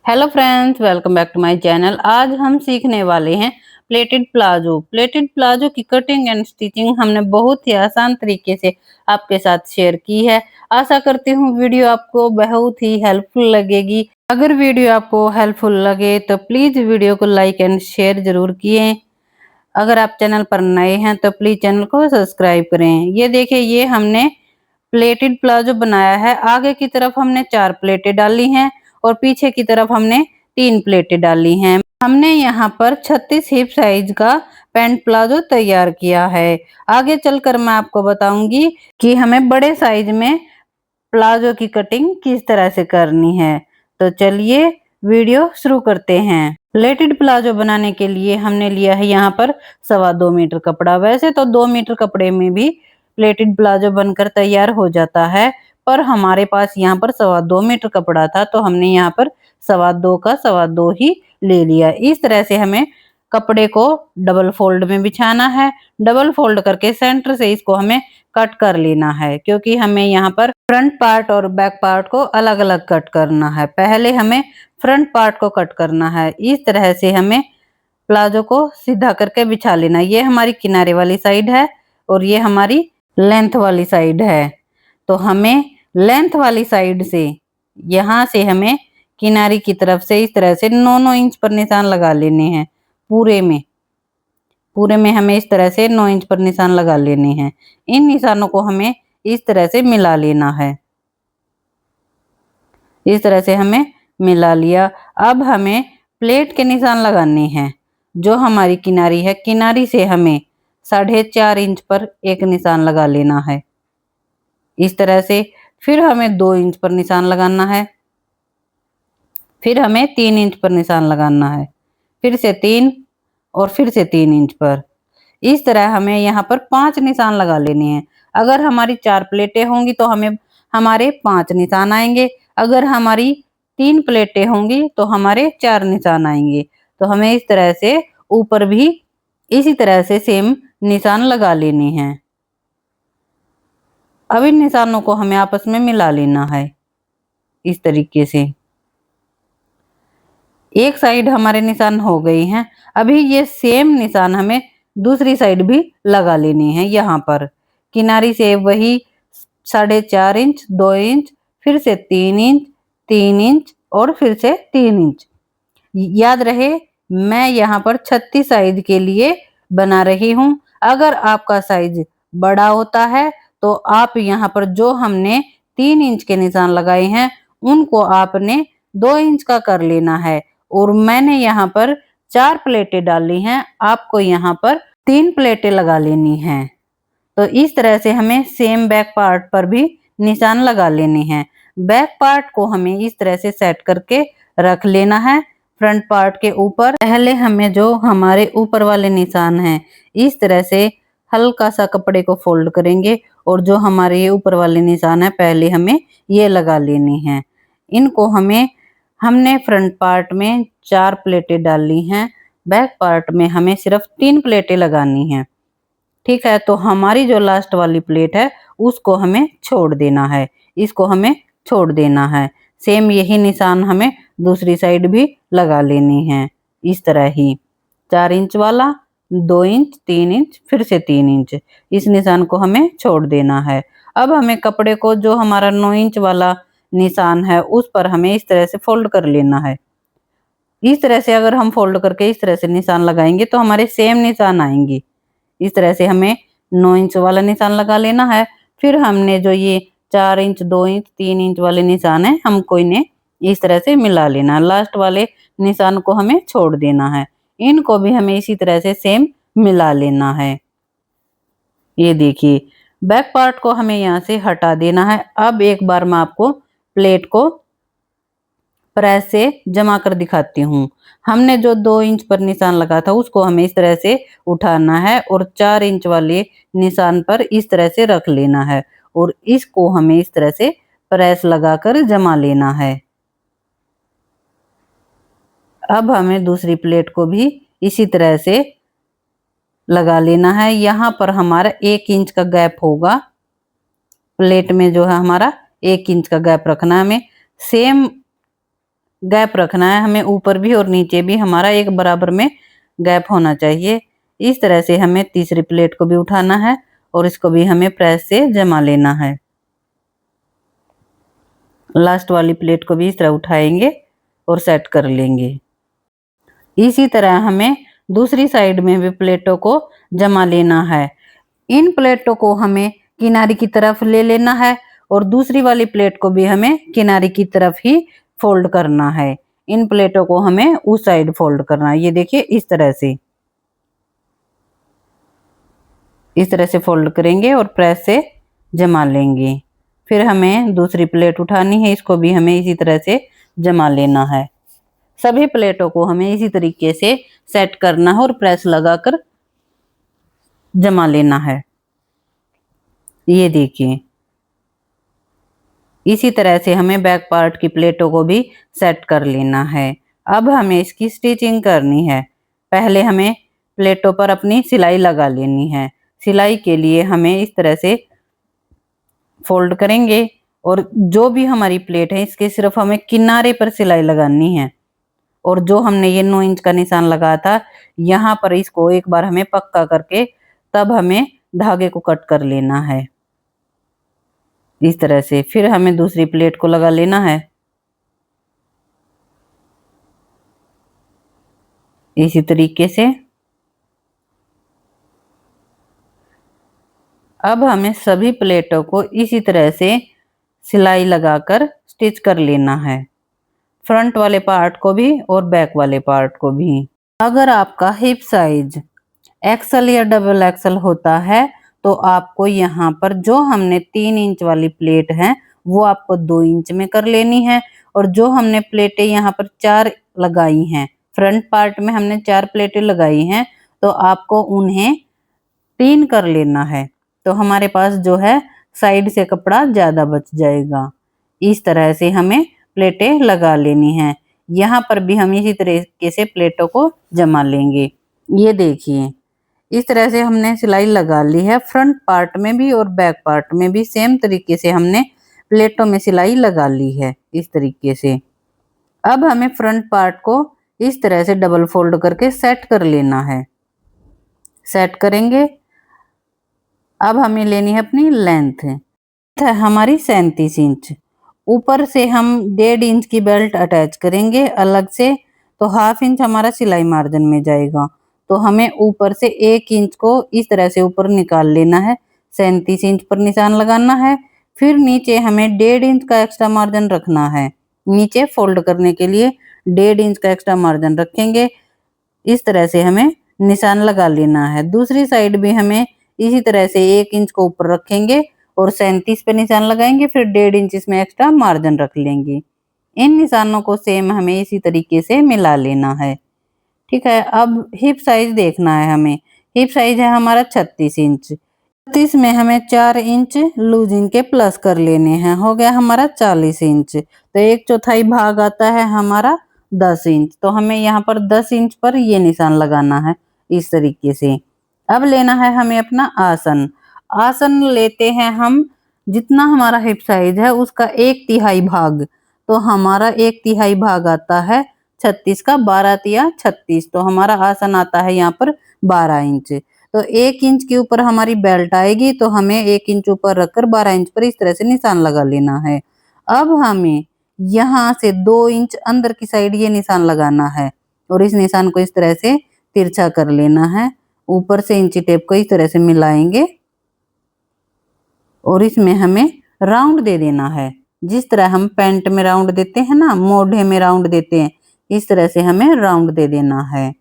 Hello friends, welcome back to my channel. आज हम सीखने वाले हैं प्लेटेड प्लाजो। प्लेटेड प्लाजो की कटिंग एंड स्टिचिंग हमने बहुत ही आसान तरीके से आपके साथ शेयर की है। आशा करती हूँ वीडियो आपको बहुत ही हेल्पफुल लगेगी। अगर वीडियो आपको हेल्पफुल लगे तो प्लीज वीडियो को लाइक एंड शेयर जरूर किए। अगर आप चैनल पर नए हैं तो प्लीज चैनल को सब्सक्राइब करें। ये देखिए, ये हमने प्लेटेड प्लाजो बनाया है। आगे की तरफ हमने 4 प्लेटें डाली हैं और पीछे की तरफ हमने 3 प्लेटें डाली हैं। हमने यहाँ पर 36 हिप साइज का पैंट प्लाजो तैयार किया है। आगे चलकर मैं आपको बताऊंगी कि हमें बड़े साइज में प्लाजो की कटिंग किस तरह से करनी है। तो चलिए वीडियो शुरू करते हैं। प्लेटेड प्लाजो बनाने के लिए हमने लिया है यहाँ पर 2.25 मीटर कपड़ा। वैसे तो 2 मीटर कपड़े में भी प्लेटेड प्लाजो बनकर तैयार हो जाता है, पर हमारे पास यहाँ पर 2.25 मीटर कपड़ा था तो हमने यहाँ पर 2.25 का 2.25 ही ले लिया। इस तरह से हमें कपड़े को डबल फोल्ड में बिछाना है। डबल फोल्ड करके सेंटर से इसको हमें कट कर लेना है, क्योंकि हमें यहाँ पर फ्रंट पार्ट और बैक पार्ट को अलग अलग कट करना है। पहले हमें फ्रंट पार्ट को कट करना है। इस तरह से हमें प्लाजो को सीधा करके बिछा लेना। ये हमारी किनारे वाली साइड है और ये हमारी लेंथ वाली साइड है। तो हमें लेंथ वाली साइड से यहाँ से हमें किनारी की तरफ से इस तरह से 9-9 इंच पर निशान लगा लेने हैं। पूरे में हमें इस तरह से 9 इंच पर निशान लगा लेने हैं। इन निशानों को हमें इस तरह से मिला लेना है। इस तरह से हमें मिला लिया। अब हमें प्लेट के निशान लगाने हैं। जो हमारी किनारी है, किनारी से हमें 4.5 इंच पर एक निशान लगा लेना है। इस तरह से फिर हमें 2 इंच पर निशान लगाना है। फिर हमें 3 इंच पर निशान लगाना है। फिर से 3 और फिर से 3 इंच पर। इस तरह हमें यहाँ पर 5 निशान लगा लेने हैं। अगर हमारी 4 प्लेटें होंगी तो हमें हमारे 5 निशान आएंगे। अगर हमारी 3 प्लेटें होंगी तो हमारे 4 निशान आएंगे। तो हमें इस तरह से ऊपर भी इसी तरह से सेम निशान लगा लेने हैं। अब इन निशानों को हमें आपस में मिला लेना है इस तरीके से। एक साइड हमारे निशान हो गए हैं। अभी ये सेम निशान हमें दूसरी साइड भी लगा लेने हैं। यहाँ पर किनारी से वही 4.5 इंच, 2 इंच, फिर से 3 इंच, 3 इंच और फिर से 3 इंच। याद रहे, मैं यहाँ पर 36 साइज के लिए बना रही हूँ। अगर आपका साइज बड़ा होता है तो आप यहाँ पर जो हमने 3 इंच के निशान लगाए हैं उनको आपने 2 इंच का कर लेना है। और मैंने यहाँ पर 4 प्लेटें डाली हैं, आपको यहाँ पर 3 प्लेटें लगा लेनी हैं। तो इस तरह से हमें सेम बैक पार्ट पर भी निशान लगा लेने हैं। बैक पार्ट को हमें इस तरह से सेट करके रख लेना है फ्रंट पार्ट के ऊपर। पहले हमें जो हमारे ऊपर वाले निशान हैं इस तरह से हल्का सा कपड़े को फोल्ड करेंगे और जो हमारे ये ऊपर वाले निशान है पहले हमें ये लगा लेने हैं। इनको हमने फ्रंट पार्ट में 4 प्लेटें डाली हैं, बैक पार्ट में हमें सिर्फ 3 प्लेटें लगानी हैं। ठीक है, तो हमारी जो लास्ट वाली प्लेट है उसको हमें छोड़ देना है। इसको हमें छोड़ देना है। सेम यही निशान हमें दूसरी साइड भी लगा लेनी है। इस तरह ही 4 इंच वाला, 2 इंच, 3 इंच, फिर से 3 इंच, इस निशान को हमें छोड़ देना है। अब हमें कपड़े को जो हमारा 9 इंच वाला निशान है उस पर हमें इस तरह से फोल्ड कर लेना है। इस तरह से अगर हम फोल्ड करके इस तरह से निशान लगाएंगे तो हमारे सेम निशान आएंगे। इस तरह से हमें 9 इंच वाला निशान लगा लेना है। फिर हमने जो ये 4 इंच, 2 इंच, 3 इंच वाले निशान है हमको इन्हें इस तरह से मिला लेना है। लास्ट वाले निशान को हमें छोड़ देना है। इनको भी हमें इसी तरह से सेम मिला लेना है। ये देखिए, बैक पार्ट को हमें यहाँ से हटा देना है। अब एक बार मैं आपको प्लेट को प्रेस से जमा कर दिखाती हूँ। हमने जो 2 इंच पर निशान लगा था उसको हमें इस तरह से उठाना है और 4 इंच वाले निशान पर इस तरह से रख लेना है और इसको हमें इस तरह से प्रेस लगाकर जमा लेना है। अब हमें दूसरी प्लेट को भी इसी तरह से लगा लेना है। यहाँ पर हमारा 1 इंच का गैप होगा। प्लेट में जो है हमारा 1 इंच का गैप रखना है हमें। सेम गैप रखना है हमें, ऊपर भी और नीचे भी हमारा एक बराबर में गैप होना चाहिए। इस तरह से हमें तीसरी प्लेट को भी उठाना है और इसको भी हमें प्रेस से जमा लेना है। लास्ट वाली प्लेट को भी इस तरह उठाएंगे और सेट कर लेंगे। इसी तरह हमें दूसरी साइड में भी प्लेटों को जमा लेना है। इन प्लेटों को हमें किनारे की तरफ ले लेना है और दूसरी वाली प्लेट को भी हमें किनारे की तरफ ही फोल्ड करना है। इन प्लेटों को हमें उस साइड फोल्ड करना है। ये देखिए इस तरह से, इस तरह से फोल्ड करेंगे और प्रेस से जमा लेंगे। फिर हमें दूसरी प्लेट उठानी है, इसको भी हमें इसी तरह से जमा लेना है। सभी प्लेटों को हमें इसी तरीके से सेट करना है और प्रेस लगाकर जमा लेना है। ये देखिए इसी तरह से हमें बैक पार्ट की प्लेटों को भी सेट कर लेना है। अब हमें इसकी स्टिचिंग करनी है। पहले हमें प्लेटों पर अपनी सिलाई लगा लेनी है। सिलाई के लिए हमें इस तरह से फोल्ड करेंगे और जो भी हमारी प्लेट है इसके सिर्फ हमें किनारे पर सिलाई लगानी है। और जो हमने ये 9 इंच का निशान लगाया था यहाँ पर इसको एक बार हमें पक्का करके तब हमें धागे को कट कर लेना है। इस तरह से फिर हमें दूसरी प्लेट को लगा लेना है इसी तरीके से। अब हमें सभी प्लेटों को इसी तरह से सिलाई लगाकर स्टिच कर लेना है, फ्रंट वाले पार्ट को भी और बैक वाले पार्ट को भी। अगर आपका हिप साइज एक्सल या डबल एक्सल होता है तो आपको यहाँ पर जो हमने 3 इंच वाली प्लेट है वो आपको 2 इंच में कर लेनी है। और जो हमने प्लेटें यहाँ पर 4 लगाई हैं, फ्रंट पार्ट में हमने 4 प्लेटें लगाई हैं, तो आपको उन्हें 3 कर लेना है। तो हमारे पास जो है साइड से कपड़ा ज्यादा बच जाएगा। इस तरह से हमें प्लेटें लगा लेनी है। यहाँ पर भी हम इसी तरीके से प्लेटों को जमा लेंगे। ये देखिए इस तरह से हमने सिलाई लगा ली है। फ्रंट पार्ट में भी और बैक पार्ट में भी सेम तरीके से हमने प्लेटों में सिलाई लगा ली है इस तरीके से। अब हमें फ्रंट पार्ट को इस तरह से डबल फोल्ड करके सेट कर लेना है। सेट करेंगे। अब हमें लेनी है अपनी लेंथ है हमारी 37 इंच। ऊपर से हम 1.5 इंच की बेल्ट अटैच करेंगे अलग से, तो 1/2 इंच हमारा सिलाई मार्जिन में जाएगा। तो हमें ऊपर से 1 इंच को इस तरह से ऊपर निकाल लेना है। 37 इंच पर निशान लगाना है। फिर नीचे हमें 1.5 इंच का एक्स्ट्रा मार्जिन रखना है। नीचे फोल्ड करने के लिए 1.5 इंच का एक्स्ट्रा मार्जिन रखेंगे। इस तरह से हमें निशान लगा लेना है। दूसरी साइड भी हमें इसी तरह से 1 इंच को ऊपर रखेंगे और 37 पे निशान लगाएंगे। फिर 1.5 इंच इसमें एक्स्ट्रा मार्जिन रख लेंगे। इन निशानों को सेम हमें इसी तरीके से मिला लेना है। ठीक है। अब हिप साइज देखना है हमें। हिप साइज है हमारा 36 इंच। 36 में हमें 4 इंच लूजिंग के प्लस कर लेने हैं। हो गया हमारा 40 इंच। तो 1/4 भाग आता है हमारा 10 इंच। तो हमें यहाँ पर 10 इंच पर ये निशान लगाना है इस तरीके से। अब लेना है हमें अपना आसन। आसन लेते हैं हम जितना हमारा हिप साइज है उसका 1/3 भाग। तो हमारा 1/3 भाग आता है 36 का, 12 तिया 36। तो हमारा आसन आता है यहाँ पर 12 इंच। तो 1 इंच के ऊपर हमारी बेल्ट आएगी, तो हमें 1 इंच ऊपर रखकर 12 इंच पर इस तरह से निशान लगा लेना है। अब हमें यहाँ से 2 इंच अंदर की साइड ये निशान लगाना है और इस निशान को इस तरह से तिरछा कर लेना है। ऊपर से इंची टेप को इस तरह से मिलाएंगे और इसमें हमें राउंड दे देना है। जिस तरह हम पैंट में राउंड देते हैं ना, मोढ़े में राउंड देते हैं, इस तरह से हमें राउंड दे देना है।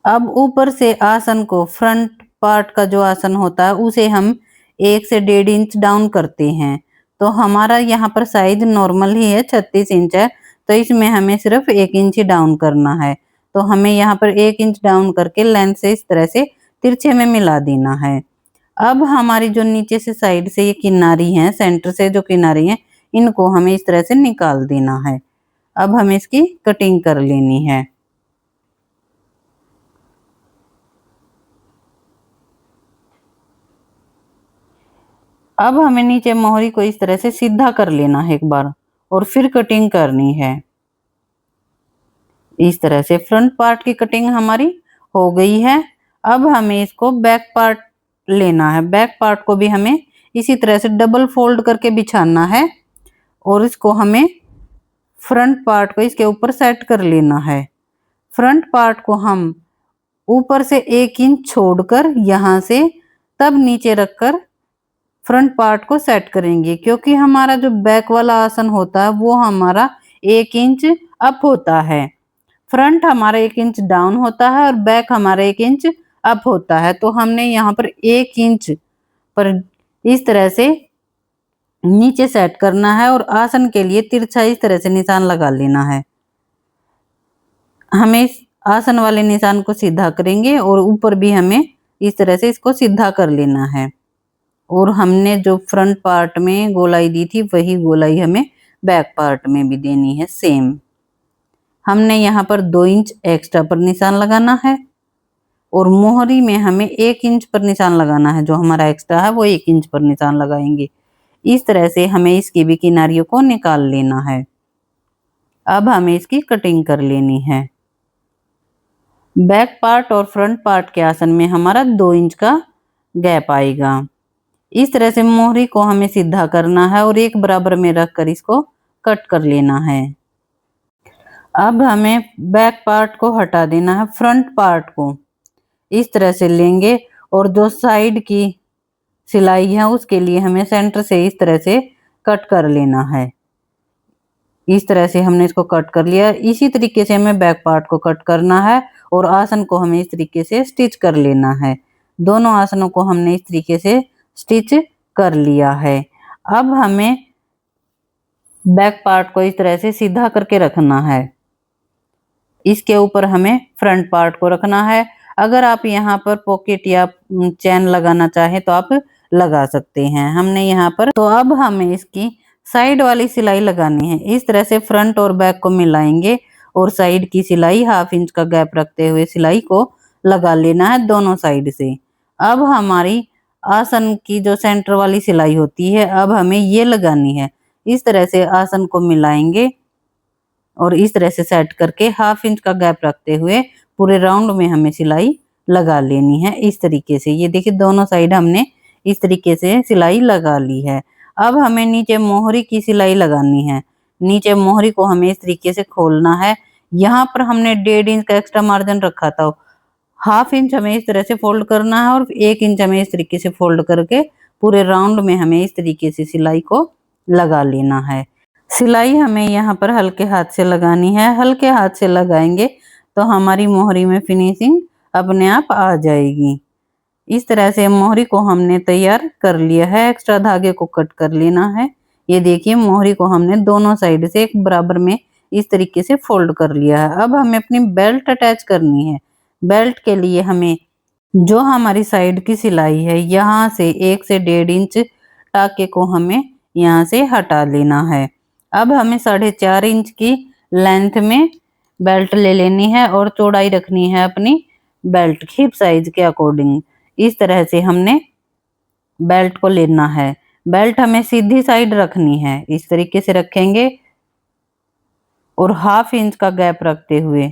अब ऊपर से आसन को, फ्रंट पार्ट का जो आसन होता है उसे हम 1 से 1.5 इंच डाउन करते हैं। तो हमारा यहाँ पर साइज नॉर्मल ही है, 36 इंच है। तो इसमें हमें सिर्फ 1 इंच ही डाउन करना है। तो हमें यहाँ पर 1 इंच डाउन करके लेंथ से इस तरह से तिरछे में मिला देना है। अब हमारी जो नीचे से साइड से ये किनारी है, सेंटर से जो किनारी है, इनको हमें इस तरह से निकाल देना है। अब हमें इसकी कटिंग कर लेनी है। अब हमें नीचे मोहरी को इस तरह से सीधा कर लेना है एक बार और फिर कटिंग करनी है। इस तरह से फ्रंट पार्ट की कटिंग हमारी हो गई है। अब हमें इसको बैक पार्ट लेना है। बैक पार्ट को भी हमें इसी तरह से डबल फोल्ड करके बिछाना है और इसको हमें फ्रंट पार्ट को इसके ऊपर सेट कर लेना है। फ्रंट पार्ट को हम ऊपर से 1 इंच छोड़कर यहाँ से तब नीचे रखकर फ्रंट पार्ट को सेट करेंगे, क्योंकि हमारा जो बैक वाला आसन होता है वो हमारा 1 इंच अप होता है। फ्रंट हमारा 1 इंच डाउन होता है और बैक हमारा 1 इंच अप होता है। तो हमने यहाँ पर 1 इंच पर इस तरह से नीचे सेट करना है और आसन के लिए तिरछा इस तरह से निशान लगा लेना है। हमें इस आसन वाले निशान को सीधा करेंगे और ऊपर भी हमें इस तरह से इसको सीधा कर लेना है। और हमने जो फ्रंट पार्ट में गोलाई दी थी वही गोलाई हमें बैक पार्ट में भी देनी है सेम। हमने यहाँ पर 2 इंच एक्स्ट्रा पर निशान लगाना है और मोहरी में हमें 1 इंच पर निशान लगाना है। जो हमारा एक्स्ट्रा है वो 1 इंच पर निशान लगाएंगे। इस तरह से हमें इसकी भी किनारियों को निकाल लेना है। अब हमें इसकी कटिंग कर लेनी है। बैक पार्ट और फ्रंट पार्ट के आसन में हमारा 2 इंच का गैप आएगा। इस तरह से मोहरी को हमें सीधा करना है और एक बराबर में रखकर इसको कट कर लेना है। अब हमें बैक पार्ट को हटा देना है। फ्रंट पार्ट को इस तरह से लेंगे और जो साइड की सिलाई है उसके लिए हमें सेंटर से इस तरह से कट कर लेना है। इस तरह से हमने इसको कट कर लिया। इसी तरीके से हमें बैक पार्ट को कट करना है और आसन को हमें इस तरीके से स्टिच कर लेना है। दोनों आसनों को हमने इस तरीके से स्टिच कर लिया है। अब हमें बैक पार्ट को इस तरह से सीधा करके रखना है। इसके ऊपर हमें फ्रंट पार्ट को रखना है। अगर आप यहाँ पर पॉकेट या चैन लगाना चाहें तो आप लगा सकते हैं। हमने यहाँ पर तो अब हमें इसकी साइड वाली सिलाई लगानी है। इस तरह से फ्रंट और बैक को मिलाएंगे और साइड की सिलाई 1/2 इंच का गैप रखते हुए सिलाई को लगा लेना है दोनों साइड से। अब हमारी आसन की जो सेंटर वाली सिलाई होती है अब हमें ये लगानी है। इस तरह से आसन को मिलाएंगे और इस तरह से सेट करके 1/2 इंच का गैप रखते हुए पूरे राउंड में हमें सिलाई लगा लेनी है। इस तरीके से ये देखिए दोनों साइड हमने इस तरीके से सिलाई लगा ली है। अब हमें नीचे मोहरी की सिलाई लगानी है। नीचे मोहरी को हमें इस तरीके से खोलना है। यहाँ पर हमने 1.5 इंच का एक्स्ट्रा मार्जिन रखा था। 1/2 इंच हमें इस तरह से फोल्ड करना है और 1 इंच हमें इस तरीके से फोल्ड करके पूरे राउंड में हमें इस तरीके से सिलाई को लगा लेना है। सिलाई हमें यहाँ पर हल्के हाथ से लगानी है। हल्के हाथ से लगाएंगे तो हमारी मोहरी में फिनिशिंग अपने आप आ जाएगी। इस तरह से मोहरी को हमने तैयार कर लिया है। एक्स्ट्रा धागे को कट कर लेना है। ये देखिए मोहरी को हमने दोनों साइड से एक बराबर में इस तरीके से फोल्ड कर लिया है। अब हमें अपनी बेल्ट अटैच करनी है। बेल्ट के लिए हमें जो हमारी साइड की सिलाई है यहाँ से 1 से 1.5 इंच टाके को हमें यहाँ से हटा लेना है। अब हमें 4.5 इंच की लेंथ में बेल्ट ले लेनी है और चौड़ाई रखनी है अपनी बेल्ट की हिप साइज के अकॉर्डिंग। इस तरह से हमने बेल्ट को लेना है। बेल्ट हमें सीधी साइड रखनी है। इस तरीके से रखेंगे और 1/2 इंच का गैप रखते हुए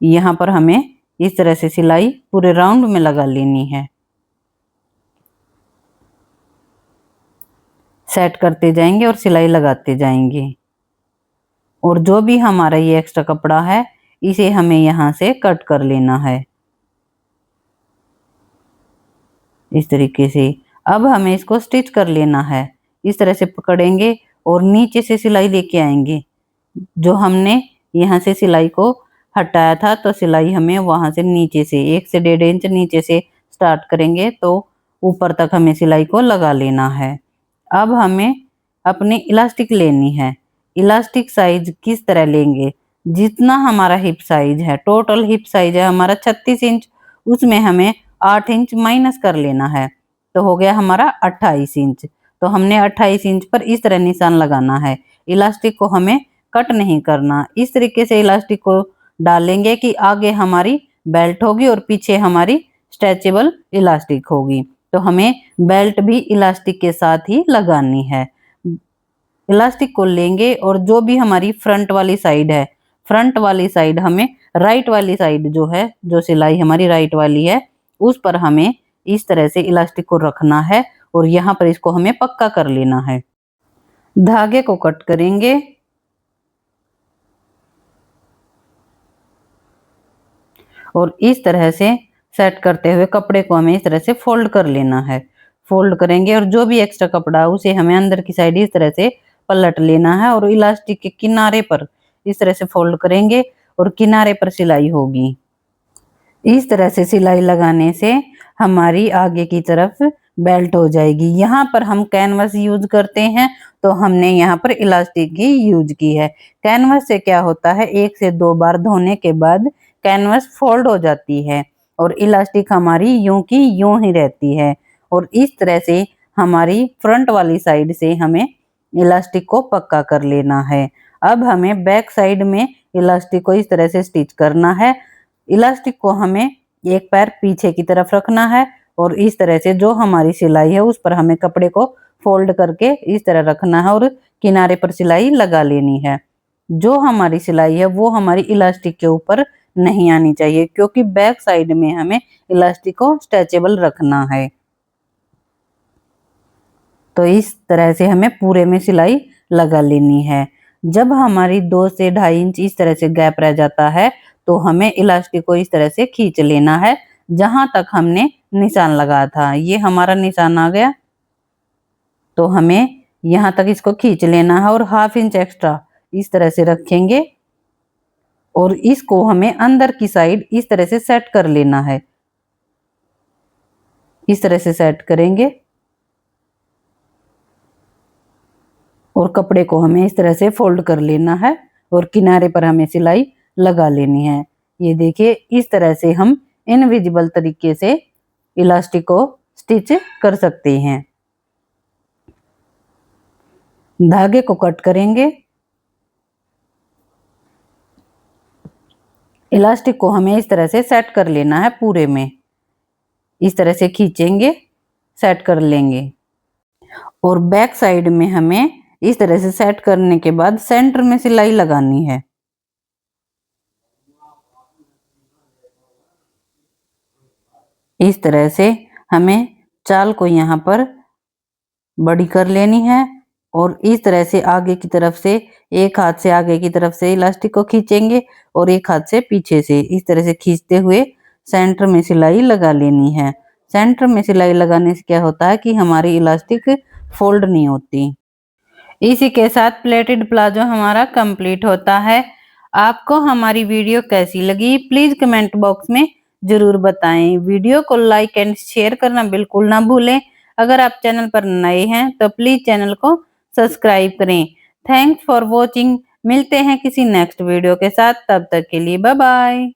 यहाँ पर हमें इस तरह से सिलाई पूरे राउंड में लगा लेनी है। सेट करते जाएंगे और सिलाई लगाते जाएंगे। और जो भी हमारा ये एक्स्ट्रा कपड़ा है इसे हमें यहाँ से कट कर लेना है इस तरीके से। अब हमें इसको स्टिच कर लेना है। इस तरह से पकड़ेंगे और नीचे से सिलाई लेके आएंगे। जो हमने यहाँ से सिलाई को हटाया था तो सिलाई हमें वहां से नीचे से 1 से 1.5 इंच नीचे से स्टार्ट करेंगे तो ऊपर तक हमें सिलाई को लगा लेना है। अब हमें अपनी इलास्टिक लेनी है। इलास्टिक साइज किस तरह लेंगे, जितना हमारा हिप साइज है, टोटल हिप साइज है हमारा 36 इंच, उसमें हमें 8 इंच माइनस कर लेना है तो हो गया हमारा 28 इंच। तो हमने 28 इंच पर इस तरह निशान लगाना है। इलास्टिक को हमें कट नहीं करना। इस तरीके से इलास्टिक को डालेंगे कि आगे हमारी बेल्ट होगी और पीछे हमारी स्ट्रेचेबल इलास्टिक होगी। तो हमें बेल्ट भी इलास्टिक के साथ ही लगानी है। इलास्टिक को लेंगे और जो भी हमारी फ्रंट वाली साइड है, फ्रंट वाली साइड हमें राइट वाली साइड जो है, जो सिलाई हमारी राइट वाली है, उस पर हमें इस तरह से इलास्टिक को रखना है और यहाँ पर इसको हमें पक्का कर लेना है। धागे को कट करेंगे और इस तरह से सेट करते हुए कपड़े को हमें इस तरह से फोल्ड कर लेना है। फोल्ड करेंगे और जो भी एक्स्ट्रा कपड़ा उसे हमें अंदर की साइड इस तरह से पलट लेना है और इलास्टिक के किनारे पर इस तरह से फोल्ड करेंगे और किनारे पर सिलाई होगी। इस तरह से सिलाई लगाने से हमारी आगे की तरफ बेल्ट हो जाएगी। यहाँ पर हम कैनवस यूज करते हैं तो हमने यहाँ पर इलास्टिक की यूज की है। कैनवस से क्या होता है, 1 से 2 बार धोने के बाद कैनवस फोल्ड हो जाती है और इलास्टिक हमारी यूं की यूं ही रहती है। और इस तरह से हमारी फ्रंट वाली साइड से हमें इलास्टिक को पक्का कर लेना है। अब हमें बैक साइड में इलास्टिक को इस तरह से स्टिच करना है। इलास्टिक को हमें एक पैर पीछे की तरफ रखना है और इस तरह से जो हमारी सिलाई है उस पर हमें कपड़े को फोल्ड करके इस तरह रखना है और किनारे पर सिलाई लगा लेनी है। जो हमारी सिलाई है वो हमारी इलास्टिक के ऊपर नहीं आनी चाहिए, क्योंकि बैक साइड में हमें इलास्टिक को स्ट्रेचेबल रखना है। तो इस तरह से हमें पूरे में सिलाई लगा लेनी है। जब हमारी 2 से 2.5 इंच इस तरह से गैप रह जाता है तो हमें इलास्टिक को इस तरह से खींच लेना है जहां तक हमने निशान लगाया था। ये हमारा निशान आ गया तो हमें यहाँ तक इसको खींच लेना है और 1/2 इंच एक्स्ट्रा इस तरह से रखेंगे और इसको हमें अंदर की साइड इस तरह से सेट कर लेना है। इस तरह से सेट करेंगे और कपड़े को हमें इस तरह से फोल्ड कर लेना है और किनारे पर हमें सिलाई लगा लेनी है। ये देखिए, इस तरह से हम इनविजिबल तरीके से इलास्टिक को स्टिच कर सकते हैं। धागे को कट करेंगे। इलास्टिक को हमें इस तरह से सेट कर लेना है पूरे में। इस तरह से खींचेंगे, सेट कर लेंगे और बैक साइड में हमें इस तरह से सेट करने के बाद सेंटर में सिलाई लगानी है। इस तरह से हमें चाल को यहाँ पर बड़ी कर लेनी है और इस तरह से आगे की तरफ से एक हाथ से आगे की तरफ से इलास्टिक को खींचेंगे और एक हाथ से पीछे से इस तरह से खींचते हुए सेंटर में सिलाई लगा लेनी है। सेंटर में सिलाई लगाने से क्या होता है कि हमारी इलास्टिक फोल्ड नहीं होती। इसी के साथ प्लेटेड प्लाजो हमारा कंप्लीट होता है। आपको हमारी वीडियो कैसी लगी प्लीज कमेंट बॉक्स में जरूर बताएं। वीडियो को लाइक एंड शेयर करना बिल्कुल ना भूलें। अगर आप चैनल पर नए हैं तो प्लीज चैनल को सब्सक्राइब करें। Thanks for watching. मिलते हैं किसी नेक्स्ट वीडियो के साथ, तब तक के लिए बाय बाय।